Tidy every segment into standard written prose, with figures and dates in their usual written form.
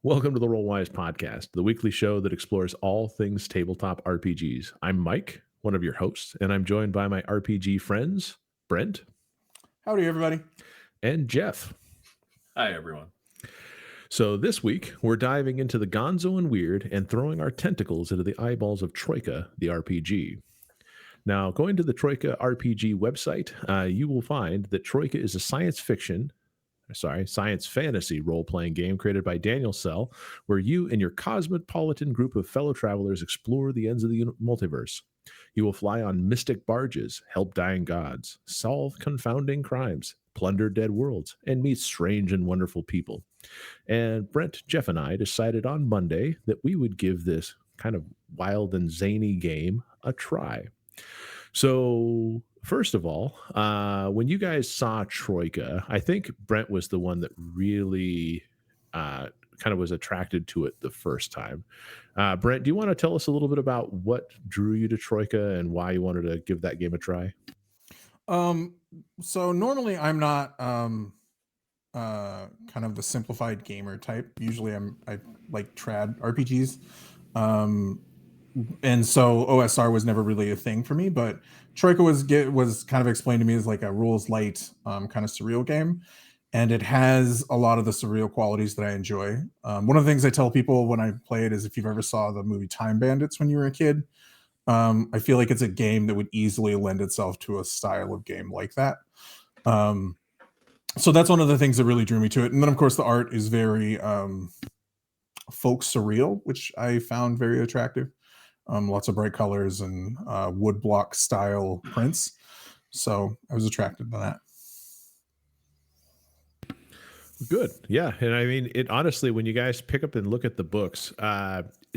Welcome to the Rollwise Podcast, the weekly show that explores all things tabletop RPGs. I'm Mike, one of your hosts, and I'm joined by my RPG friends, Brent. Howdy, everybody. And Jeff. Hi, everyone. So this week, we're diving into the gonzo and weird and throwing our tentacles into the eyeballs of Troika, the RPG. Now, going to the Troika RPG website, you will find that Troika is a science fantasy role-playing game created by Daniel Sell, where you and your cosmopolitan group of fellow travelers explore the ends of the multiverse. You will fly on mystic barges, help dying gods, solve confounding crimes, plunder dead worlds, and meet strange and wonderful people. And Brent, Jeff, and I decided on Monday that we would give this kind of wild and zany game a try. So, first of all, when you guys saw Troika, I think Brent was the one that really kind of was attracted to it the first time. Brent, do you want to tell us a little bit about what drew you to Troika and why you wanted to give that game a try? So normally I'm not kind of the simplified gamer type. Usually I like trad RPGs. And so OSR was never really a thing for me, but Troika was kind of explained to me as like a rules light kind of surreal game, and it has a lot of the surreal qualities that I enjoy. One of the things I tell people when I play it is if you've ever saw the movie Time Bandits when you were a kid, I feel like it's a game that would easily lend itself to a style of game like that. So that's one of the things that really drew me to it. And then of course the art is very folk surreal, which I found very attractive. Lots of bright colors and woodblock style prints. So I was attracted by that. Good. Yeah. And I mean, it honestly, when you guys pick up and look at the books,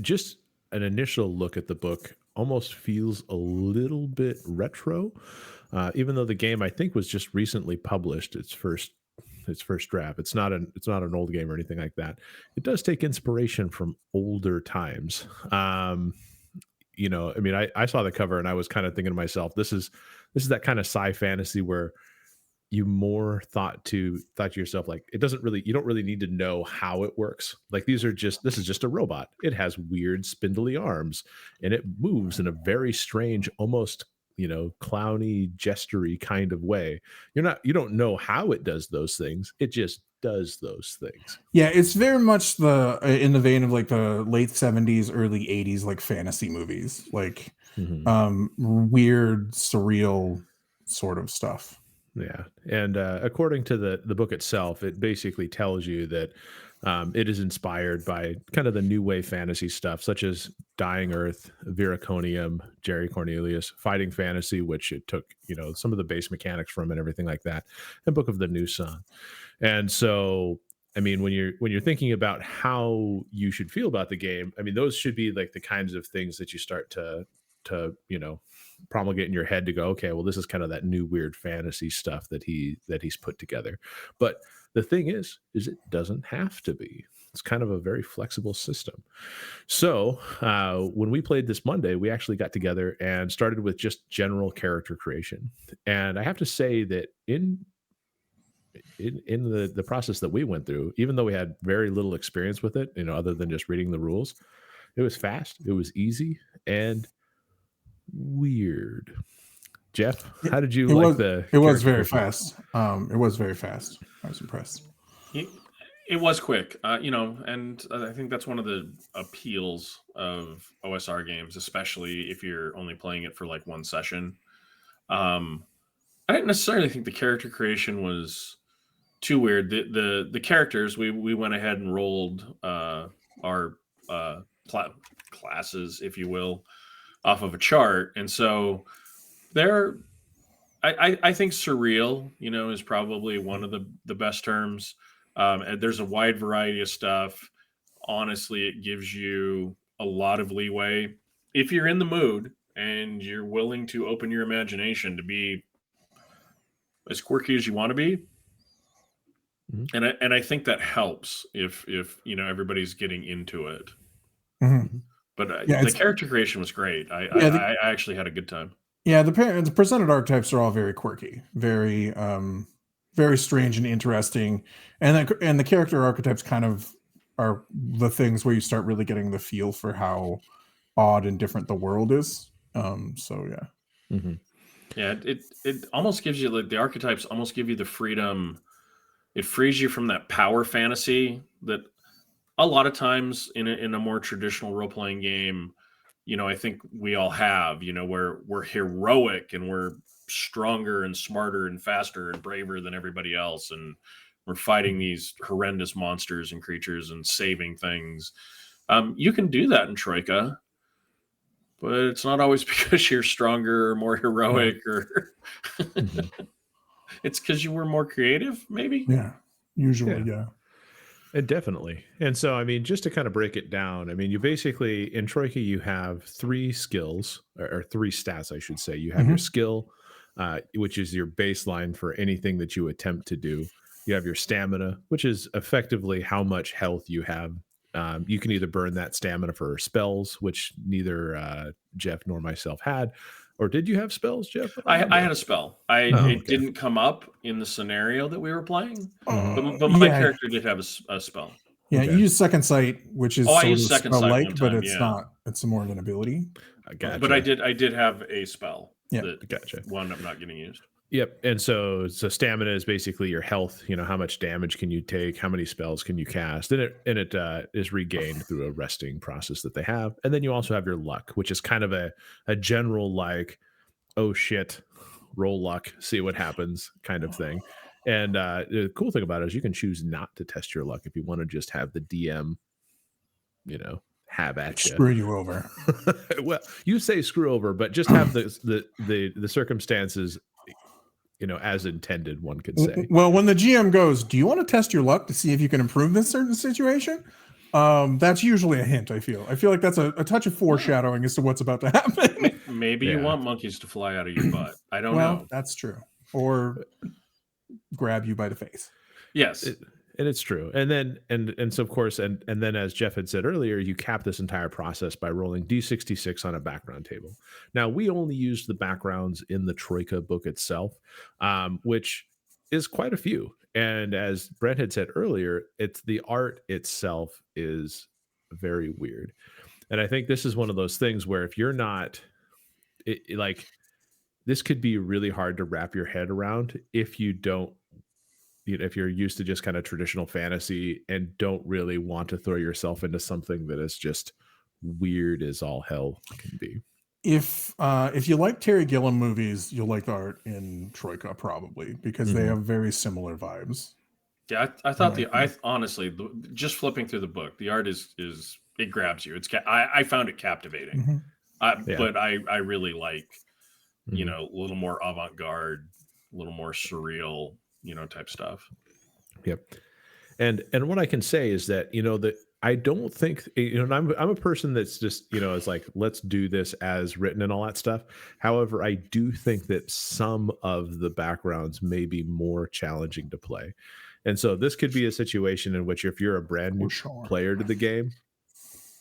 just an initial look at the book almost feels a little bit retro, even though the game I think was just recently published its first draft. It's not an old game or anything like that. It does take inspiration from older times. I mean, I saw the cover and I was kind of thinking to myself, this is that kind of sci fantasy where you more thought to yourself, like, you don't really need to know how it works. Like, this is just a robot. It has weird spindly arms and it moves in a very strange, almost, clowny, gestury kind of way. You don't know how it does those things. It just does those things. Yeah, it's very much in the vein of like the late 70s, early 80s, like fantasy movies, like weird, surreal sort of stuff. Yeah. And according to the book itself, it basically tells you that it is inspired by kind of the new wave fantasy stuff, such as Dying Earth, Viraconium, Jerry Cornelius, Fighting Fantasy, which it took, some of the base mechanics from and everything like that, and Book of the New Sun. And so, I mean, when you're thinking about how you should feel about the game, I mean, those should be like the kinds of things that you start to promulgate in your head to go, okay, well, this is kind of that new weird fantasy stuff that he's put together. But the thing is it doesn't have to be. It's kind of a very flexible system. So when we played this Monday, we actually got together and started with just general character creation. And I have to say that in the process that we went through, even though we had very little experience with it, other than just reading the rules, it was fast, it was easy, and weird. Jeff, how did you like the? It was very fast. It was very fast. I was impressed. It was quick, and I think that's one of the appeals of OSR games, especially if you're only playing it for like one session. I didn't necessarily think the character creation was too weird. The characters, we went ahead and rolled our classes, if you will, off of a chart, and so I think surreal, is probably one of the best terms. And there's a wide variety of stuff. Honestly, it gives you a lot of leeway if you're in the mood and you're willing to open your imagination to be as quirky as you want to be. Mm-hmm. And I think that helps if everybody's getting into it. Mm-hmm. But the character creation was great. I actually had a good time. Yeah, the presented archetypes are all very quirky, very very strange and interesting, and the character archetypes kind of are the things where you start really getting the feel for how odd and different the world is. So yeah. Mm-hmm. Yeah, it almost gives you, like, the archetypes almost give you the freedom. It frees you from that power fantasy that a lot of times in a more traditional role playing game, I think we all have, where we're heroic and we're stronger and smarter and faster and braver than everybody else, and we're fighting these horrendous monsters and creatures and saving things. You can do that in Troika, but it's not always because you're stronger or more heroic, or it's because you were more creative, maybe. Yeah, usually, yeah. And definitely. And so, I mean, just to kind of break it down, I mean, you basically, in Troika, you have 3 skills, or 3 stats, I should say. You have your skill, which is your baseline for anything that you attempt to do. You have your stamina, which is effectively how much health you have. You can either burn that stamina for spells, which neither Jeff nor myself had. Or did you have spells, Jeff? I had a spell. It okay. didn't come up in the scenario that we were playing, but my Yeah. character did have a spell. Yeah, Okay. you use Second Sight, which is I sort of used Second Sight spell-like, one but time, it's yeah. not. It's more of an ability. Gotcha. But I did have a spell Yeah. that Gotcha. wound up not getting used. Yep. And so stamina is basically your health. How much damage can you take? How many spells can you cast? And it is regained through a resting process that they have. And then you also have your luck, which is kind of a general, like, oh shit, roll luck, see what happens kind of thing. And the cool thing about it is you can choose not to test your luck if you want to just have the DM, have at you. Screw you over. Well, you say screw over, but just have the circumstances, as intended, one could say. Well, when the GM goes, do you want to test your luck to see if you can improve this certain situation? That's usually a hint. I feel like that's a touch of foreshadowing as to what's about to happen. Maybe you want monkeys to fly out of your butt. I don't know. That's true. Or grab you by the face. Yes. And it's true. And then, and so of course, and then as Jeff had said earlier, you cap this entire process by rolling D66 on a background table. Now, we only used the backgrounds in the Troika book itself, which is quite a few. And as Brent had said earlier, it's the art itself is very weird. And I think this is one of those things where if you're not like, this could be really hard to wrap your head around if you don't, if you're used to just kind of traditional fantasy and don't really want to throw yourself into something that is just weird as all hell can be. If you like Terry Gilliam movies, you'll like the art in Troika probably, because they have very similar vibes. Yeah, I thought honestly, just flipping through the book, the art is it grabs you. I found it captivating. But I really like, a little more avant-garde, a little more surreal, type stuff. Yep. And what I can say is that, that I don't think, and I'm a person that's just, it's like, let's do this as written and all that stuff. However, I do think that some of the backgrounds may be more challenging to play. And so this could be a situation in which if you're a brand new player to the game,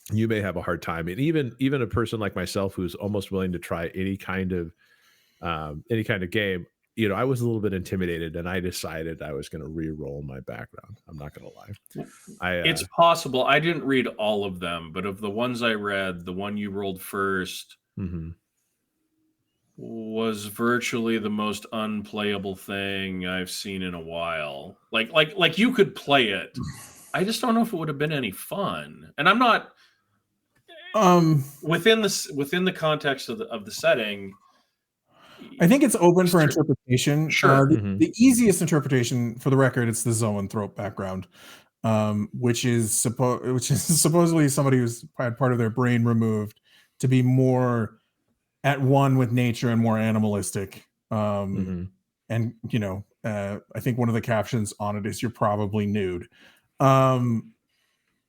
you may have a hard time. And even a person like myself, who's almost willing to try any kind of game, I was a little bit intimidated, and I decided I was going to re-roll my background. I'm not going to lie. It's possible. I didn't read all of them, but of the ones I read, the one you rolled first was virtually the most unplayable thing I've seen in a while. Like you could play it. I just don't know if it would have been any fun. And I'm not within the context of the setting. I think it's open for interpretation. Sure. The easiest interpretation, for the record, it's the zoanthrope background, which is supposedly somebody who's had part of their brain removed to be more at one with nature and more animalistic. And I think one of the captions on it is "You're probably nude." And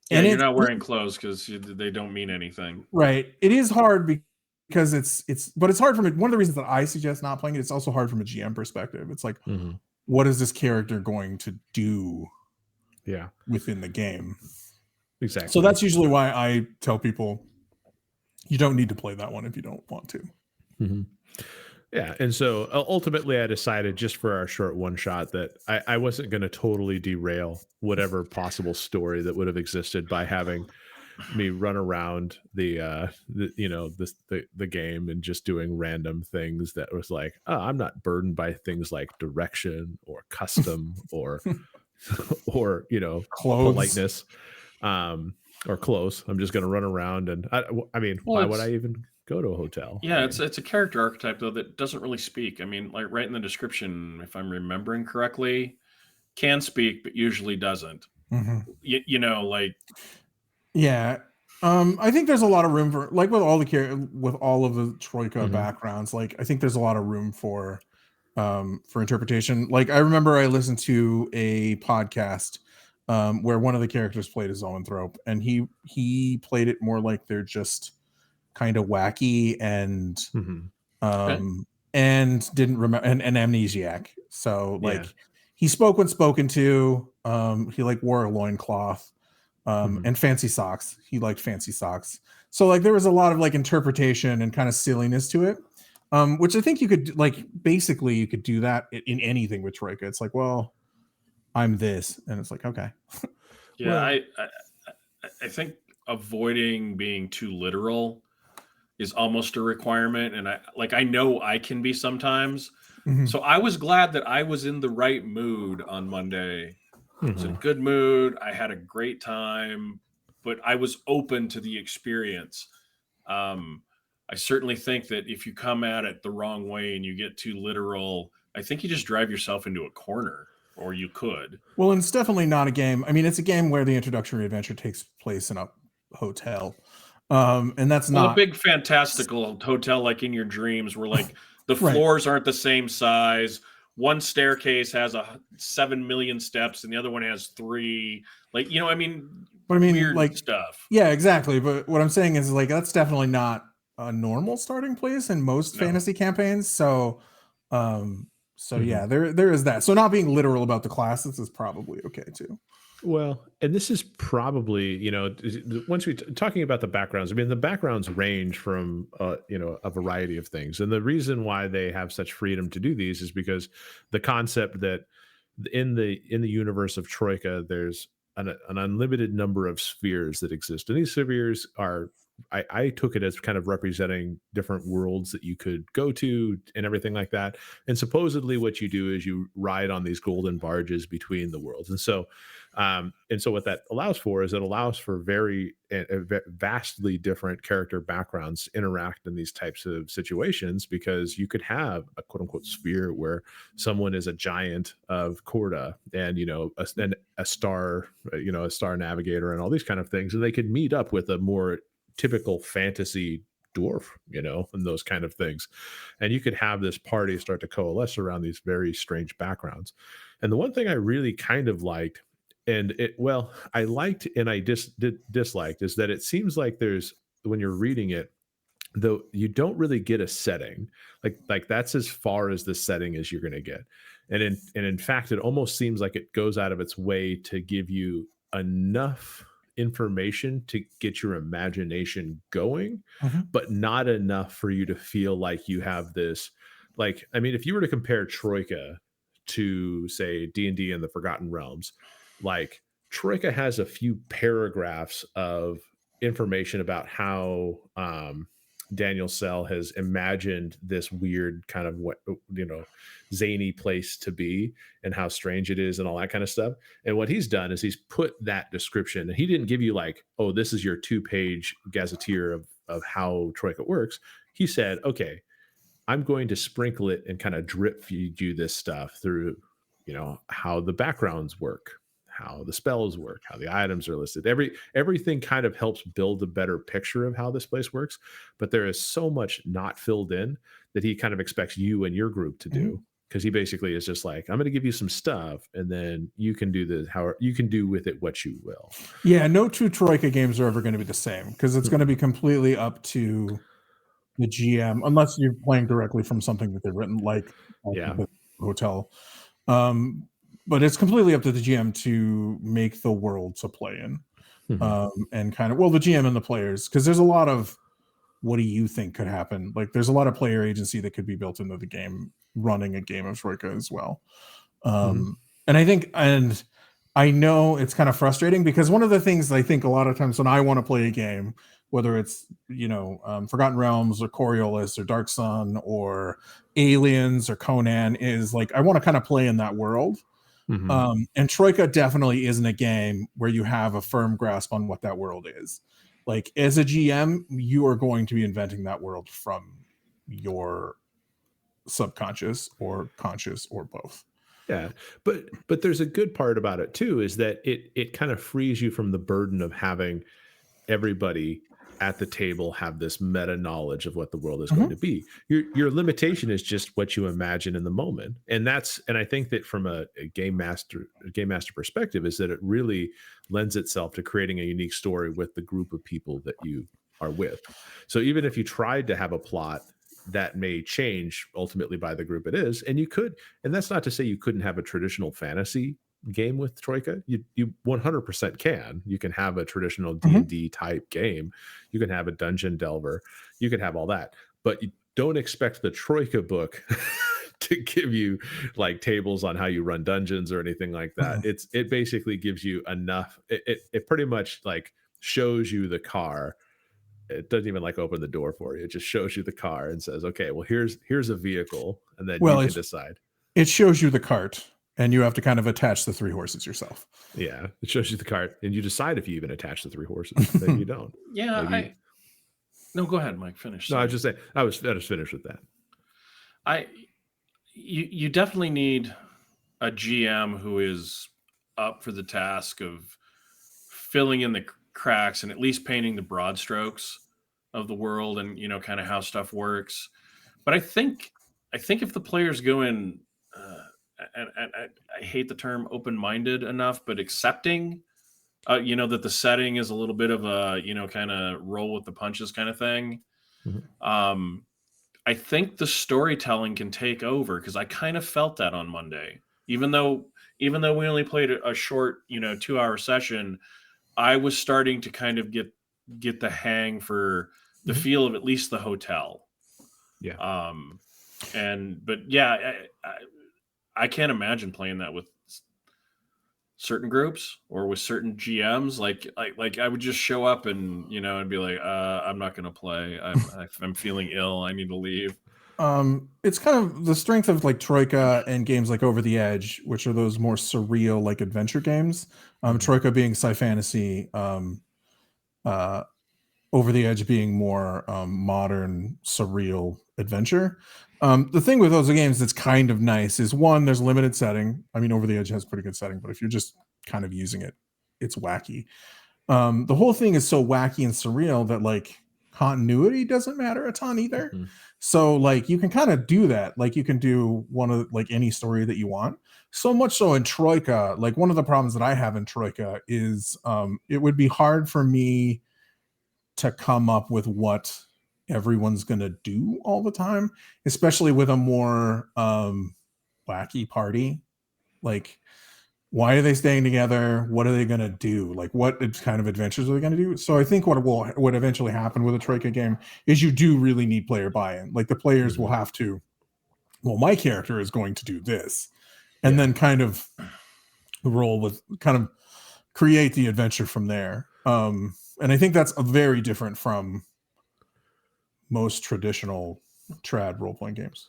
you're not wearing clothes because they don't mean anything. Right. It is hard because but it's hard from one of the reasons that I suggest not playing it. It's also hard from a GM perspective. It's like, what is this character going to do? Yeah, within the game. Exactly. So that's usually why I tell people you don't need to play that one if you don't want to. Yeah, and so ultimately, I decided just for our short one shot that I wasn't going to totally derail whatever possible story that would have existed by having me run around the game and just doing random things that was like, oh, I'm not burdened by things like direction or custom or or Clothes. politeness, or close. I'm just going to run around and I mean, Well, why would it's I even go to a hotel? I yeah, mean, it's a character archetype though that doesn't really speak. I mean, like right in the description, if I'm remembering correctly, can speak but usually doesn't. Mhm. Like Yeah. I think there's a lot of room for, like, with all with all of the Troika mhm. backgrounds, like I think there's a lot of room for interpretation. Like I remember I listened to a podcast where one of the characters played a zoanthrope, and he played it more like they're just kind of wacky Mhm. okay, and didn't remember, an amnesiac. So Yeah. like he spoke when spoken to. He like wore a loincloth Mhm. and fancy socks. He liked fancy socks. So like there was a lot of like interpretation and kind of silliness to it. Which I think you could, like, basically you could do that in anything with Troika. It's like, well, I'm this, and it's like, okay. yeah, Well, I think avoiding being too literal is almost a requirement, and I know I can be sometimes. Mhm. So I was glad that I was in the right mood on Monday. I was in a mhm. good mood. I had a great time, but I was open to the experience. Um, I certainly think that if you come at it the wrong way and you get too literal, I think you just drive yourself into a corner, or you could. Well, and it's definitely not a game. I mean, it's a game where the introductory adventure takes place in a hotel. And that's Well, a not big fantastical hotel like in your dreams where like the right. floors aren't the same size. One staircase has 7 million steps and the other one has three. Like, I mean, But I mean, weird like, stuff. yeah, exactly. But what I'm saying is, like, that's definitely not a normal starting place in most No. fantasy campaigns. Um, so Mhm. yeah, there is that. So not being literal about the classes is probably okay too. Well, and this is probably, once talking about the backgrounds, I mean, the backgrounds range from, a variety of things. And the reason why they have such freedom to do these is because the concept that in the universe of Troika, there's an unlimited number of spheres that exist. And these spheres are, I took it as kind of representing different worlds that you could go to and everything like that. And supposedly what you do is you ride on these golden barges between the worlds. And so what that allows for is it allows for very vastly different character backgrounds to interact in these types of situations, because you could have a quote unquote sphere where someone is a giant of Corda and a star, a star navigator and all these kind of things, and they could meet up with a more typical fantasy dwarf, and those kind of things. And you could have this party start to coalesce around these very strange backgrounds. And the one thing I really kind of liked, and I liked and I disliked, is that it seems like there's, when you're reading it, though, you don't really get a setting. Like that's as far as the setting as you're going to get. And in fact, it almost seems like it goes out of its way to give you enough information to get your imagination going, Mhm. but not enough for you to feel like you have this. Like, I mean, if you were to compare Troika to, say, D&D and the Forgotten Realms, like, Troika has a few paragraphs of information about how Daniel Sell has imagined this weird kind of, what, zany place to be, and how strange it is and all that kind of stuff. And what he's done is he's put that description, and he didn't give you like, oh, this is your 2-page gazetteer of how Troika works. He said, okay, I'm going to sprinkle it and kind of drip feed you this stuff through, how the backgrounds work, how the spells work, how the items are listed. Everything kind of helps build a better picture of how this place works. But there is so much not filled in that he kind of expects you and your group to do. Mhm. Because he basically is just like, I'm going to give you some stuff, and then you can do how you can do with it what you will. Yeah, no two Troika games are ever going to be the same because it's going to be Mhm. completely up to the GM, unless you're playing directly from something that they've written, like Yeah. the hotel. Um, but it's completely up to the GM to make the world to play in, Mhm. and kind of, well, the GM and the players, because there's a lot of what do you think could happen? Like, there's a lot of player agency that could be built into the game, running a game of Troika as well. And I know it's kind of frustrating, because one of the things I think a lot of times when I want to play a game, whether it's, Forgotten Realms or Coriolis or Dark Sun or Aliens or Conan, is like, I want to kind of play in that world. And Troika definitely isn't a game where you have a firm grasp on what that world is. Like, as a GM, you are going to be inventing that world from your subconscious or conscious or both. Yeah, but there's a good part about it too, is that it kind of frees you from the burden of having everybody at the table have this meta knowledge of what the world is going to be. Your limitation is just what you imagine in the moment, and I think that from a game master perspective, is that it really lends itself to creating a unique story with the group of people that you are with. So even if you tried to have a plot that may change ultimately by the group it is, and that's not to say you couldn't have a traditional fantasy game with Troika. You 100% can. You can have a traditional D&D type game. You can have a dungeon delver. You can have all that, but you don't expect the Troika book to give you like tables on how you run dungeons or anything like that. It basically gives you enough. It pretty much like shows you the car. It doesn't even like open the door for you. It just shows you the car and says, okay, well, here's a vehicle, and then you can decide. It shows you the cart, and you have to kind of attach the 3 horses yourself. Yeah, it shows you the cart, and you decide if you even attach the 3 horses. Maybe you don't. Yeah, no, go ahead, Mike. Finish. No, I was just saying. I was finished with that. You definitely need a GM who is up for the task of filling in the cracks and at least painting the broad strokes of the world and kind of how stuff works. But I think if the players go in and I hate the term open-minded enough, but accepting that the setting is a little bit of a kind of roll with the punches kind of thing, I think the storytelling can take over, because I kind of felt that on Monday, even though we only played a short 2-hour session. I was starting to kind of get the hang for the feel of at least the hotel. Yeah. But yeah, I can't imagine playing that with certain groups or with certain GMs. Like I would just show up and and be like, I'm not going to play. I'm feeling ill. I need to leave. It's kind of the strength of like Troika and games like Over the Edge, which are those more surreal like adventure games. Troika being sci fantasy, Over the Edge being more modern surreal adventure. The thing with those games that's kind of nice is, one, there's limited setting. I mean, Over the Edge has pretty good setting, but if you're just kind of using it, it's wacky. The whole thing is so wacky and surreal that like continuity doesn't matter a ton either. So like you can kind of do that. Like you can do one of like any story that you want. So much so in Troika, like one of the problems that I have in Troika is it would be hard for me to come up with what everyone's going to do all the time, especially with a more wacky party. Like, why are they staying together? What are they going to do? Like, what kind of adventures are they going to do? So I think what eventually happen with a Troika game is you do really need player buy-in. Like the players will have to, well, my character is going to do this, and then kind of roll with, kind of create the adventure from there. And I think that's a very different from most traditional trad role-playing games.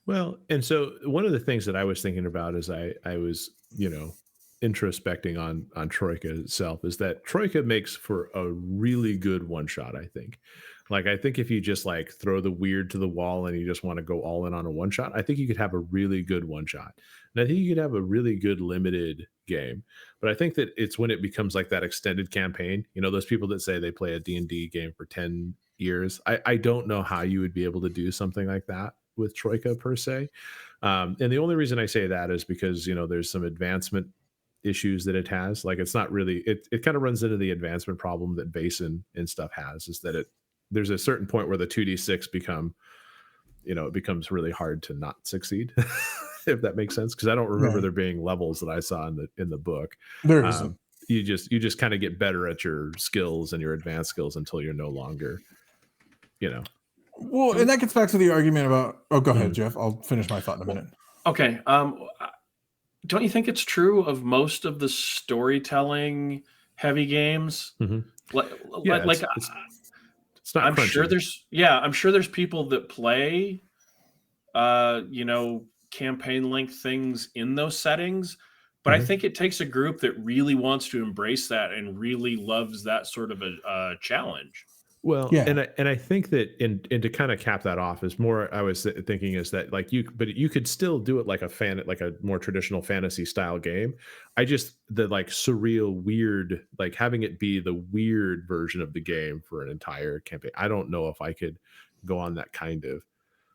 Well, and so one of the things that I was thinking about as I was, introspecting on Troika itself, is that Troika makes for a really good one shot, I think. Like, I think if you just like throw the weird to the wall and you just want to go all in on a one shot, I think you could have a really good one shot. And I think you could have a really good limited game. But I think that it's when it becomes like that extended campaign, those people that say they play a D&D game for 10 years, I don't know how you would be able to do something like that with Troika per se. And the only reason I say that is because, there's some advancement issues that it has. Like, it's not really, it kind of runs into the advancement problem that Basin and stuff has, is that there's a certain point where the 2d6 it becomes really hard to not succeed, if that makes sense. Because I don't remember there being levels that I saw in the book. There isn't. You just kind of get better at your skills and your advanced skills until you're no longer you know. Well, and that gets back to the argument about. Oh, go ahead, Mhm. Jeff. I'll finish my thought in a minute. Okay. Don't you think it's true of most of the storytelling heavy games? Mhm. Like, Yeah, like it's not I'm sure crunchy. I'm sure there's people that play, you know, campaign length things in those settings, but I Mhm. think it takes a group that really wants to embrace that and really loves that sort of a challenge. Well, Yeah. and I think that and to kind of cap that off is more I was thinking is that like you could still do it like a more traditional fantasy style game. I just the like surreal weird like having it be the weird version of the game for an entire campaign. I don't know if I could go on that kind of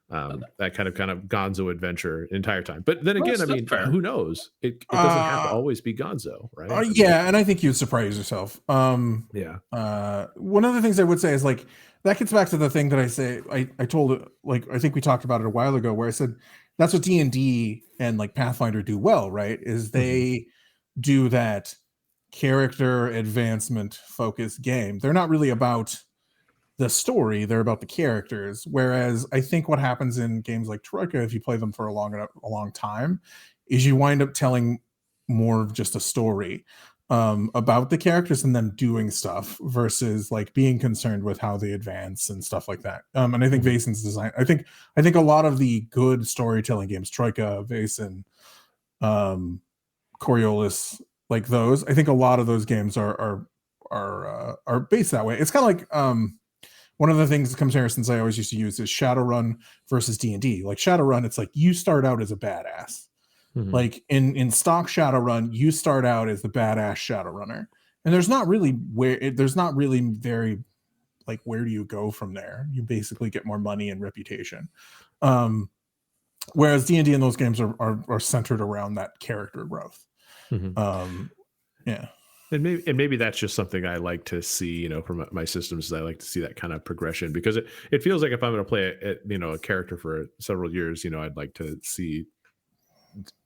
gonzo adventure entire time. But then Well, again, I that's mean, fair. who knows? It doesn't have to Uh, always be gonzo, right? I mean, yeah, and I think you'd surprise yourself. yeah. One of the things I would say is like that gets back to the thing that I told it like I think we talked about it a while ago where I said that's what D&D and like Pathfinder do well, right? Is Mhm. they do that character advancement focused game. They're not really about the story, they're about the characters. Whereas I think what happens in games like Troika, if you play them for a long time, is you wind up telling more of just a story about the characters and them doing stuff versus like being concerned with how they advance and stuff like that. And I think Mhm. Vasen's design, I think a lot of the good storytelling games, Troika, Vasen, um, Coriolis, like those, I think a lot of those games are based that way. It's kind of like one of the things that comparisons I always used to use is Shadowrun versus D&D. Like Shadowrun, it's like you start out as a badass. Mhm. Like in stock Shadowrun, you start out as the badass Shadowrunner, and there's not really very like where do you go from there? You basically get more money and reputation. Um, Whereas D&D and those games are centered around that character growth. Mhm. Um, yeah. And maybe that's just something I like to see, you know, from my systems. Is I like to see that kind of progression because it feels like if I'm going to play a character for several years, you know, I'd like to see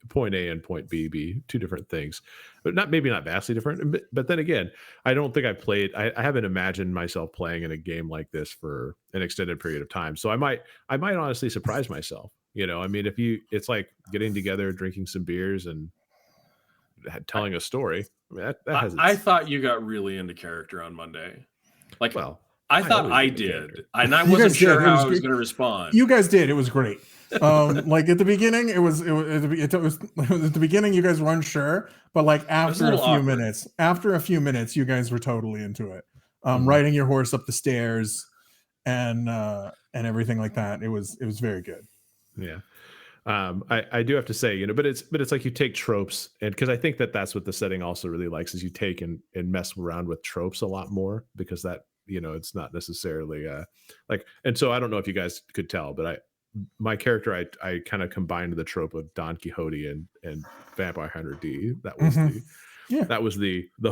point A and point B be two different things, but maybe not vastly different. But then again, I don't think I haven't imagined myself playing in a game like this for an extended period of time. So I might honestly surprise myself. You know, I mean, it's like getting together, drinking some beers, and I, telling a story. I mean, that has I its thought you got really into character on Monday. Like well. I I thought always I get the did, character. and I You wasn't guys did. sure It was how I was great. going to respond. You guys did. It was great. Like at the beginning, it was at the beginning you guys were unsure, but like It was a little awkward. after a few minutes, you guys were totally into it. Mhm. Riding your horse up the stairs and everything like that. It was very good. Yeah. I do have to say, you know, but it's like you take tropes, and because I think that's what the setting also really likes is you take and mess around with tropes a lot more because that you know it's not necessarily like and so I don't know if you guys could tell, but my character I kind of combined the trope of Don Quixote and Vampire Hunter D. Mhm. Yeah. That was But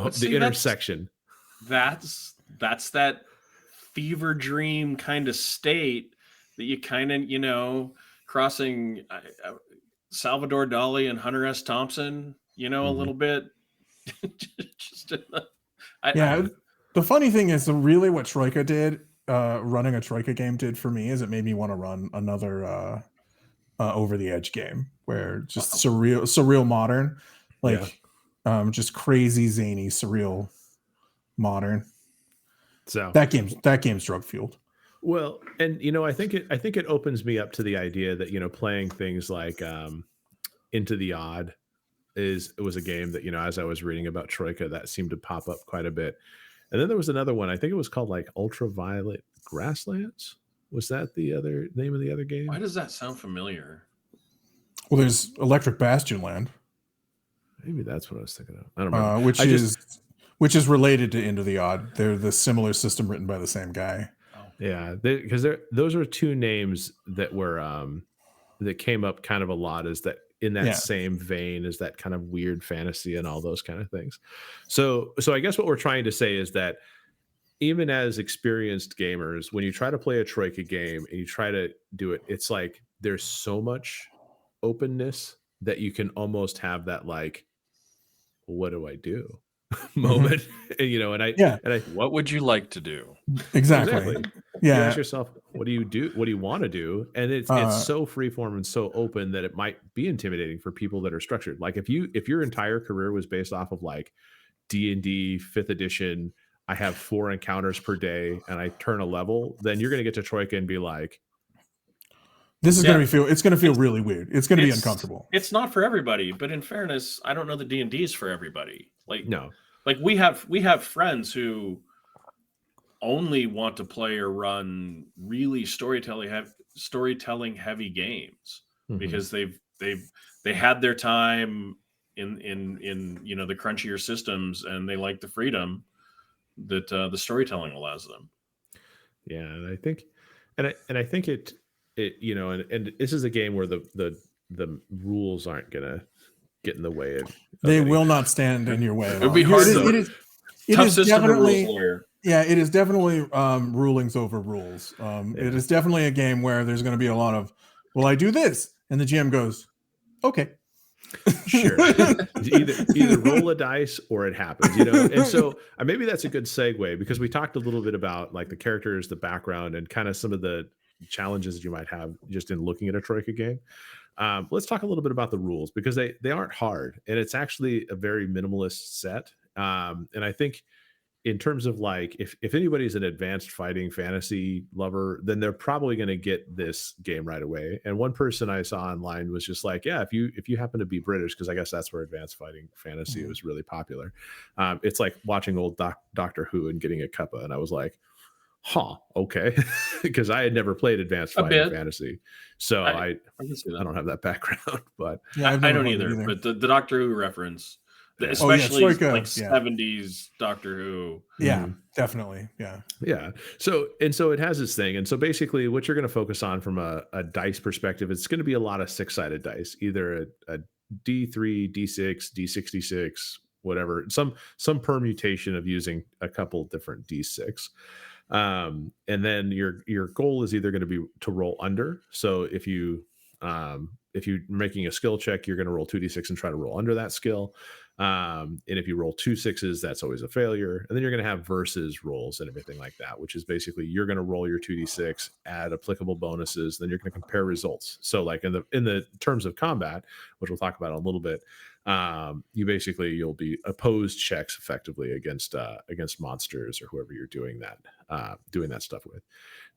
the see, intersection. that's that fever dream kind of state that you kind of crossing Salvador Dali and Hunter S. Thompson, a Mhm. little bit. Just I Yeah. The funny thing is, really, what Troika did, running a Troika game did for me is it made me want to run another over the edge game where just surreal modern, Yeah. like just crazy zany surreal modern. So That game's drug fueled. well, and you know, I think it opens me up to the idea that you know playing things like Into the Odd it was a game that you know as I was reading about Troika that seemed to pop up quite a bit, and then there was another one I think it was called like Ultraviolet Grasslands. Was that the other name of the other why game? does that sound familiar? Well, there's Electric Bastion Land, Maybe that's what I was thinking of. I don't remember. which is related to Into the Odd. They're the similar system written by the same guy. Oh, Yeah, because those are two names that were that came up kind of a lot as that in that Yeah. same vein as that kind of weird fantasy and all those kind of things. So I guess what we're trying to say is that even as experienced gamers, when you try to play a Troika game and you try to do it, it's like there's so much openness that you can almost have that like, what do I do Mhm. moment, and, you know, Yeah, and I what would you like to do? exactly. exactly. you Yeah. ask yourself, what do you do? What do you want to do? And it's so freeform and so open that it might be intimidating for people that are structured. Like if your entire career was based off of like D&D 5th edition, I have 4 encounters per day and I turn a level, then you're going to get to Troika and be like, this is going to feel really weird. It's going to be uncomfortable. It's not for everybody, but in fairness, I don't know that D&D is for everybody. Like, no, like we have friends who only want to play or run really storytelling heavy games because they had their time in you know, the crunchier systems, and they like the freedom that the storytelling allows them. Yeah, and I think it you know, and this is a game where the rules aren't gonna get in the way of they will not stand in your way. It would be hard. It tough is system definitely rules lawyer. Yeah, it is definitely rulings over rules. It is definitely a game where there's going to be a lot of, well, I do this, and the GM goes, okay. Sure. either roll a dice or it happens, you know. And so maybe that's a good segue, because we talked a little bit about like the characters, the background, and kind of some of the challenges that you might have just in looking at a Troika game. Let's talk a little bit about the rules, because they aren't hard, and it's actually a very minimalist set. And I think in terms of like, if anybody's an advanced fighting fantasy lover, then they're probably going to get this game right away. And one person I saw online was just like, yeah, if you happen to be British, because I guess that's where advanced fighting fantasy was really popular. It's like watching old Doctor Who and getting a cuppa. And I was like, okay, because I had never played advanced fighting fantasy, so I don't have that background. But yeah, I don't either. But the Doctor Who reference, especially like 70s Doctor Who. Yeah, definitely. Yeah. So it has this thing. And so basically what you're going to focus on from a dice perspective, it's going to be a lot of 6-sided dice, either a D3, D6, D66, whatever, some permutation of using a couple different D6. And then your goal is either going to be to roll under. So if you're making a skill check, you're going to roll 2d6 and try to roll under that skill. And if you roll 2 6s, that's always a failure. And then you're going to have versus rolls and everything like that, which is basically you're going to roll your 2d6, add applicable bonuses, then you're going to compare results. So like in the terms of combat, which we'll talk about in a little bit, you'll be opposed checks effectively against monsters or whoever you're doing that stuff with.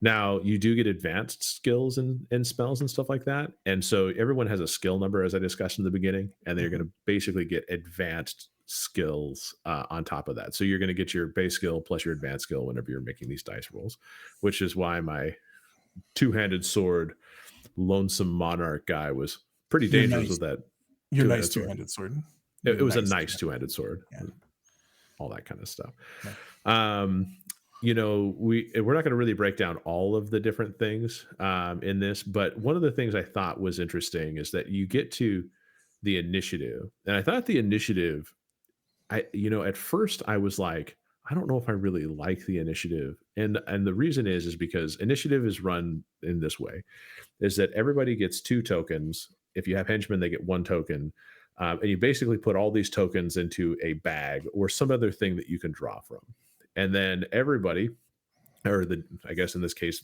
Now you do get advanced skills and spells and stuff like that. And so everyone has a skill number, as I discussed in the beginning, and they're going to basically get advanced skills on top of that. So you're going to get your base skill plus your advanced skill whenever you're making these dice rolls, which is why my two-handed sword lonesome monarch guy was pretty dangerous with that. Your nice two-handed sword. It was a nice two-handed sword. Yeah. All that kind of stuff. Yeah. You know, we're not going to really break down all of the different things in this, but one of the things I thought was interesting is that you get to the initiative, and I thought the initiative, at first I was like, I don't know if I really like the initiative, and the reason is because initiative is run in this way, is that everybody gets 2 tokens. If you have henchmen, they get 1 token. And you basically put all these tokens into a bag or some other thing that you can draw from. And then everybody, or I guess in this case,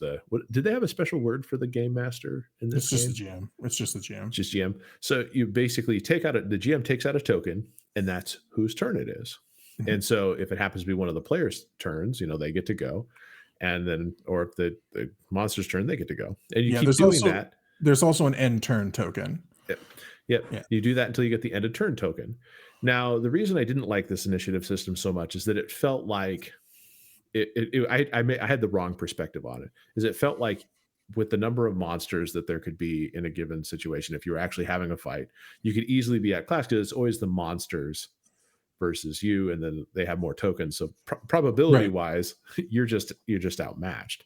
did they have a special word for the game master in this game? It's just the GM. It's just the GM. Just GM. So you basically the GM takes out a token, and that's whose turn it is. Mm-hmm. And so if it happens to be one of the players' turns, they get to go. And then, or if the monster's turn, they get to go. And you keep doing that. There's also an end turn token. Yep. Yeah. You do that until you get the end of turn token. Now, the reason I didn't like this initiative system so much is that it felt like I had the wrong perspective on it. Is it felt like with the number of monsters that there could be in a given situation, if you were actually having a fight, you could easily be outclassed because it's always the monsters versus you, and then they have more tokens. So probability wise, you're just outmatched.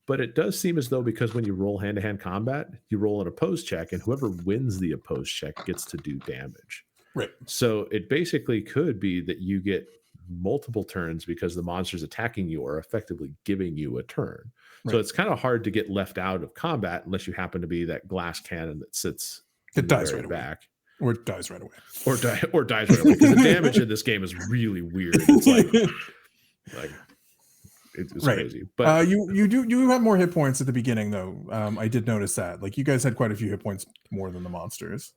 But it does seem as though, because when you roll hand-to-hand combat, you roll an opposed check, and whoever wins the opposed check gets to do damage. Right. So it basically could be that you get multiple turns because the monsters attacking you are effectively giving you a turn. Right. So it's kind of hard to get left out of combat unless you happen to be that glass cannon that sits it dies right back. Or it dies right away. Or dies right away. Because the damage in this game is really weird. It's like it was Right. crazy. But you do have more hit points at the beginning though. I did notice that. Like you guys had quite a few hit points more than the monsters.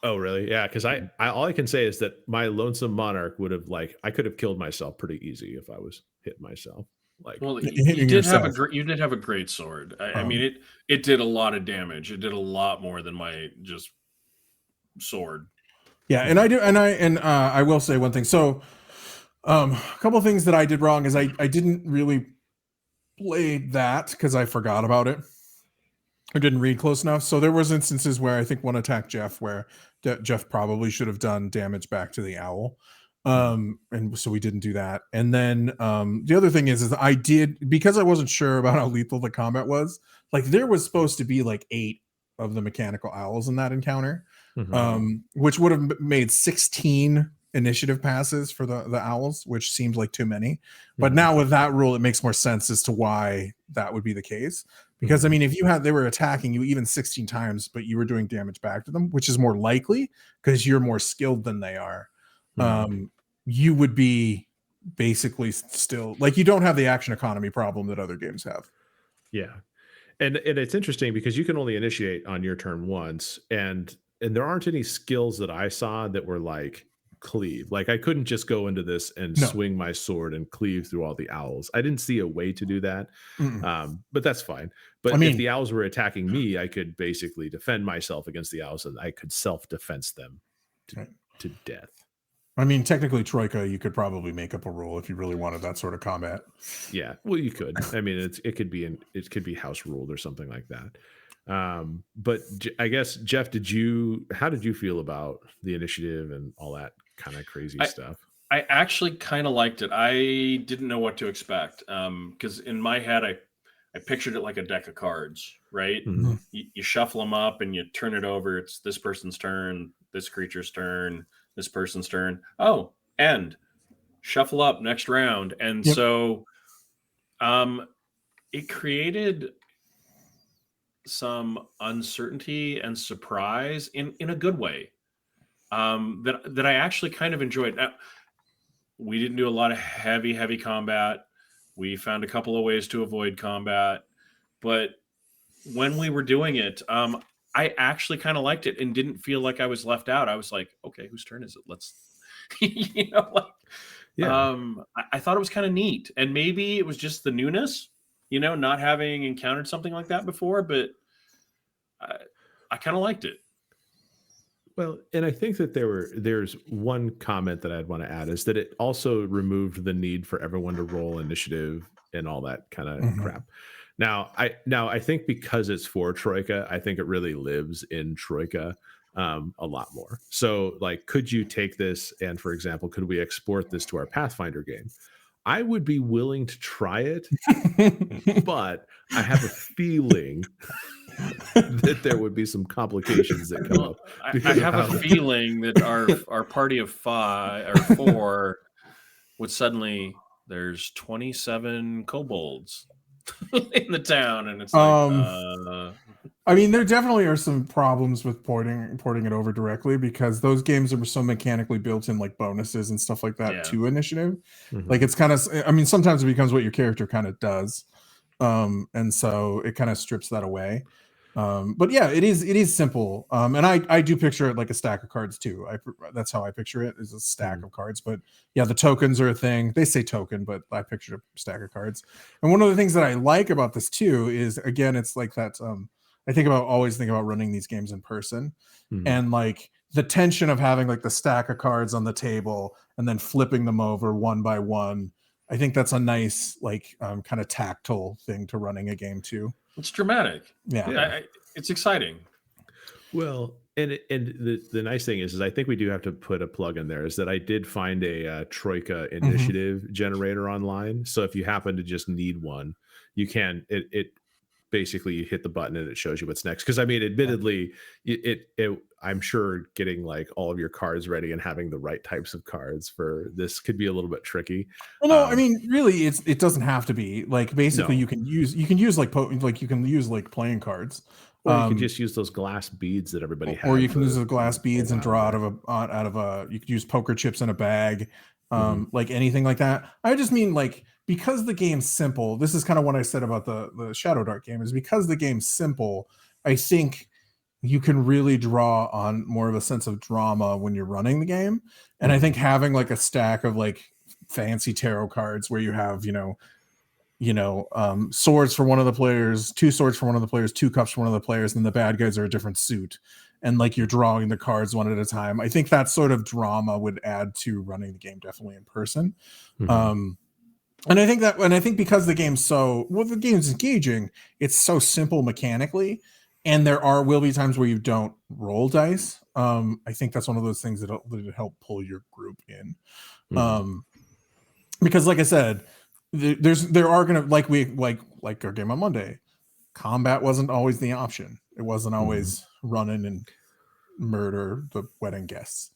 oh really? Yeah, because I all I can say is that my lonesome monarch would have like I could have killed myself pretty easy if I was hitting myself. Like Well, Hitting yourself. you did have a great sword. I mean, Um, it did a lot of damage. It did a lot more than my just sword. Yeah, and I will say one thing. So, a couple of things that I did wrong is I didn't really play that because I forgot about it. I didn't read close enough. So there was instances where I think one attacked Jeff where Jeff probably should have done damage back to the owl. And so we didn't do that. And then the other thing is I did, because I wasn't sure about how lethal the combat was, like there was supposed to be like 8 of the mechanical owls in that encounter. Which would have made 16 initiative passes for the owls, which seemed like too many. But now with that rule, it makes more sense as to why that would be the case. Because I mean, if they were attacking you even 16 times, but you were doing damage back to them, which is more likely because you're more skilled than they are, you would be basically still like you don't have the action economy problem that other games have. Yeah, and it's interesting because you can only initiate on your turn once, and there aren't any skills that I saw that were like cleave. Like I couldn't just go into this and swing my sword and cleave through all the owls. I didn't see a way to do that. But that's fine. But I mean, if the owls were attacking me, I could basically defend myself against the owls and I could self-defense them to death. I mean, technically, Troika, you could probably make up a rule if you really wanted that sort of combat. Yeah, well, you could. I mean, it could be house ruled or something like that. But I guess Jeff, how did you feel about the initiative and all that kind of crazy stuff? I actually kind of liked it. I didn't know what to expect because in my head I pictured it like a deck of cards, right? You shuffle them up and you turn it over. It's this person's turn, this creature's turn, this person's turn. Oh, end. Shuffle up next round. And so it created some uncertainty and surprise in a good way that I actually kind of enjoyed. Now, we didn't do a lot of heavy combat. We found a couple of ways to avoid combat, but when we were doing it, I actually kind of liked it and didn't feel like I was left out. I was like, okay, whose turn is it? Let's, I thought it was kind of neat, and maybe it was just the newness, not having encountered something like that before, but I kind of liked it. Well, and I think that there's one comment that I'd want to add is that it also removed the need for everyone to roll initiative and all that kind of crap. Now I think because it's for Troika, I think it really lives in Troika a lot more. So like, could you take this and, for example, could we export this to our Pathfinder game? I would be willing to try it, but I have a feeling that there would be some complications that come up. I have a feeling that our party of 5 or 4 would suddenly, there's 27 kobolds in the town, and it's like I mean, there definitely are some problems with porting it over directly because those games are so mechanically built in, like bonuses and stuff like that to initiative. Like it's kind of, I mean, sometimes it becomes what your character kind of does, and so it kind of strips that away. But yeah, it is simple, and I do picture it like a stack of cards too. That's how I picture it, is a stack of cards. But yeah, the tokens are a thing. They say token, but I pictured a stack of cards. And one of the things that I like about this too is, again, it's like that. I always think about running these games in person, and like the tension of having like the stack of cards on the table and then flipping them over one by one. I think that's a nice, like, kind of tactile thing to running a game too. It's dramatic. Yeah. It's exciting. Well, and the nice thing is I think we do have to put a plug in there, is that I did find a Troika initiative generator online. So if you happen to just need one, you can, it basically you hit the button and it shows you what's next. Because I mean, admittedly, I'm sure getting like all of your cards ready and having the right types of cards for this could be a little bit tricky. Well, no, I mean, really, it doesn't have to be. Like, basically, you can use like playing cards, or you can just use those glass beads that everybody has, or you can use the glass beads and draw out of a. You could use poker chips in a bag, like anything like that. I just mean like because the game's simple, this is kind of what I said about the Shadow Dark game, is because the game's simple, I think you can really draw on more of a sense of drama when you're running the game. And I think having like a stack of like fancy tarot cards where you have, swords for one of the players, 2 swords for one of the players, 2 cups for one of the players, and the bad guys are a different suit. And like you're drawing the cards one at a time. I think that sort of drama would add to running the game definitely in person. And I think because the game's the game's engaging, it's so simple mechanically, and there will be times where you don't roll dice. I think that's one of those things that help pull your group in. Because like I said, there are gonna like our game on Monday, combat wasn't always the option. It wasn't always running and murder the wedding guests.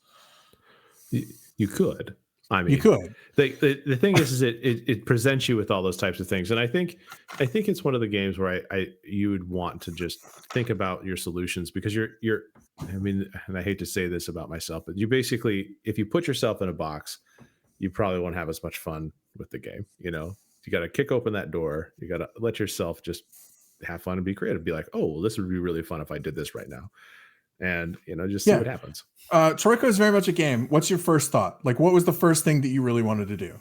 You could. I mean, you could. The thing is it presents you with all those types of things, and I think it's one of the games where you would want to just think about your solutions, because you're. I mean, and I hate to say this about myself, but you basically, if you put yourself in a box, you probably won't have as much fun with the game. You got to kick open that door. You got to let yourself just have fun and be creative. Be like, oh, well, this would be really fun if I did this right now. And just see what happens. Troika is very much a game. What's your first thought? Like, what was the first thing that you really wanted to do?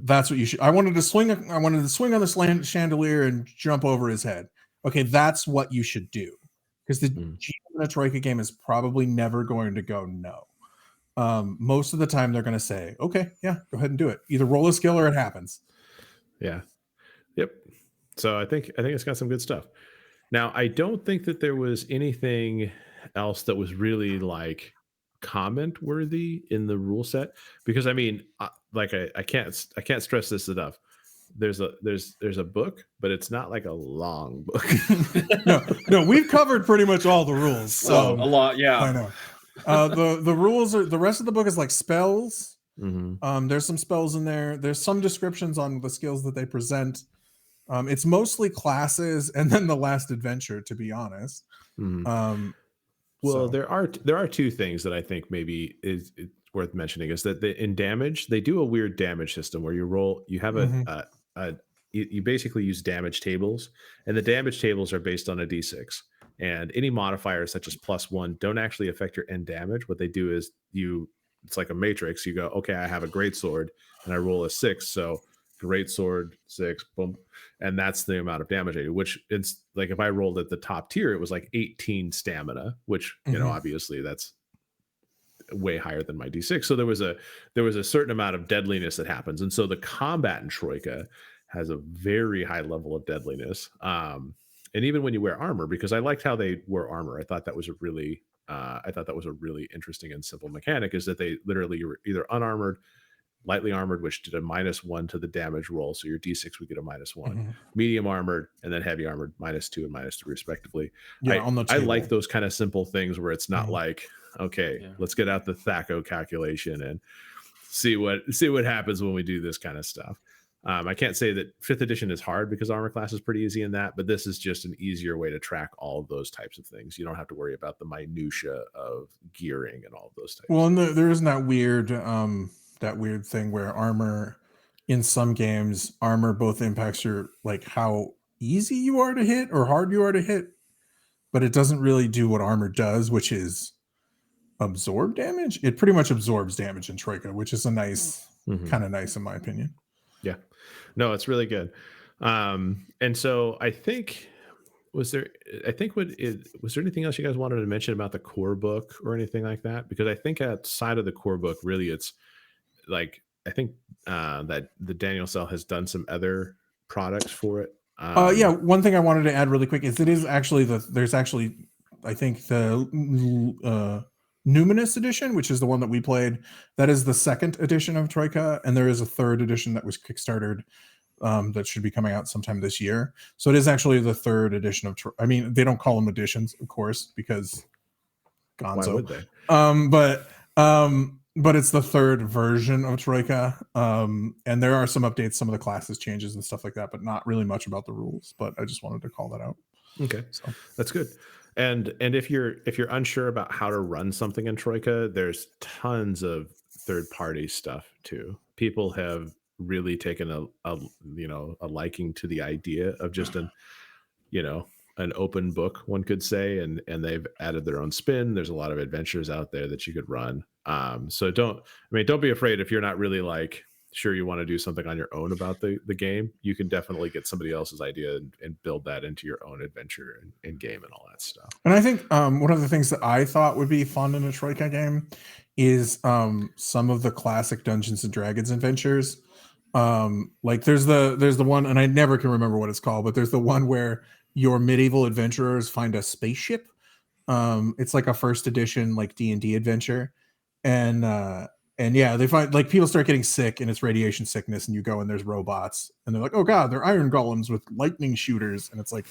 That's what you should. I wanted to swing on the chandelier and jump over his head. Okay, that's what you should do, because the GM in a Troika game is probably never going to go no. Most of the time they're going to say, okay, yeah, go ahead and do it. Either roll a skill or it happens. Yeah. Yep. So I think it's got some good stuff. Now, I don't think that there was anything else that was really like comment worthy in the rule set, because I mean, I can't stress this enough. There's a book, but it's not like a long book. no, we've covered pretty much all the rules. So a lot, yeah. I know. The rules are, the rest of the book is like spells. There's some spells in there. There's some descriptions on the skills that they present. It's mostly classes and then the last adventure, to be honest. Well, there are 2 things that I think maybe it's worth mentioning, is that in damage, they do a weird damage system where you have you basically use damage tables, and the damage tables are based on a d6, and any modifiers such as +1 don't actually affect your end damage. What they do is it's like a matrix. You go, okay, I have a great sword and I roll a 6, so great sword 6, boom, and that's the amount of damage I do. Which, it's like if I rolled at the top tier, it was like 18 stamina, which obviously that's way higher than my d6. So there was a certain amount of deadliness that happens, and so the combat in Troika has a very high level of deadliness. And even when you wear armor, because I liked how they wore armor, I thought that was a really interesting and simple mechanic, is that they literally, you were either unarmored, lightly armored, which did a -1 to the damage roll, so your d6 would get a -1, medium armored, and then heavy armored -2 and -3 respectively. I like those kind of simple things where it's not like, okay, let's get out the THACO calculation and see what happens when we do this kind of stuff. I can't say that 5th edition is hard, because armor class is pretty easy in that, but this is just an easier way to track all of those types of things. You don't have to worry about the minutia of gearing and all of those types. Well, and there isn't that weird thing where armor, in some games, armor both impacts your, like, how easy you are to hit or hard you are to hit, but it doesn't really do what armor does, which is absorb damage. It pretty much absorbs damage in Troika, which is a nice, kind of nice in my opinion. Yeah, no, it's really good. And so I think, was there anything else you guys wanted to mention about the core book or anything like that? Because I think outside of the core book, really, it's like, I think that the Daniel Cell has done some other products for it. Yeah, one thing I wanted to add really quick is there's actually I think the Numinous edition, which is the one that we played, that is the 2nd edition of Troika, and there is a 3rd edition that was kickstarted that should be coming out sometime this year. So it is actually the 3rd edition of I mean, they don't call them editions, of course, because Gonzo. Why would they? But it's the 3rd version of Troika, and there are some updates, some of the classes changes and stuff like that, but not really much about the rules. But I just wanted to call that out. Okay, so that's good. And if you're unsure about how to run something in Troika, there's tons of third-party stuff too. People have really taken a a liking to the idea of just you know an open book, one could say, and they've added their own spin. There's a lot of adventures out there that you could run. So don't be afraid if you're not really like sure you want to do something on your own about the game. You can definitely get somebody else's idea and build that into your own adventure and game and all that stuff. And I think one of the things that I thought would be fun in a Troika game is some of the classic Dungeons and Dragons adventures. Like there's the one, and I never can remember what it's called, but there's the one where your medieval adventurers find a spaceship. It's like a first edition like D&D adventure, and yeah, they find like people start getting sick and it's radiation sickness, and you go and there's robots, and they're like, oh god, they're iron golems with lightning shooters, and it's like,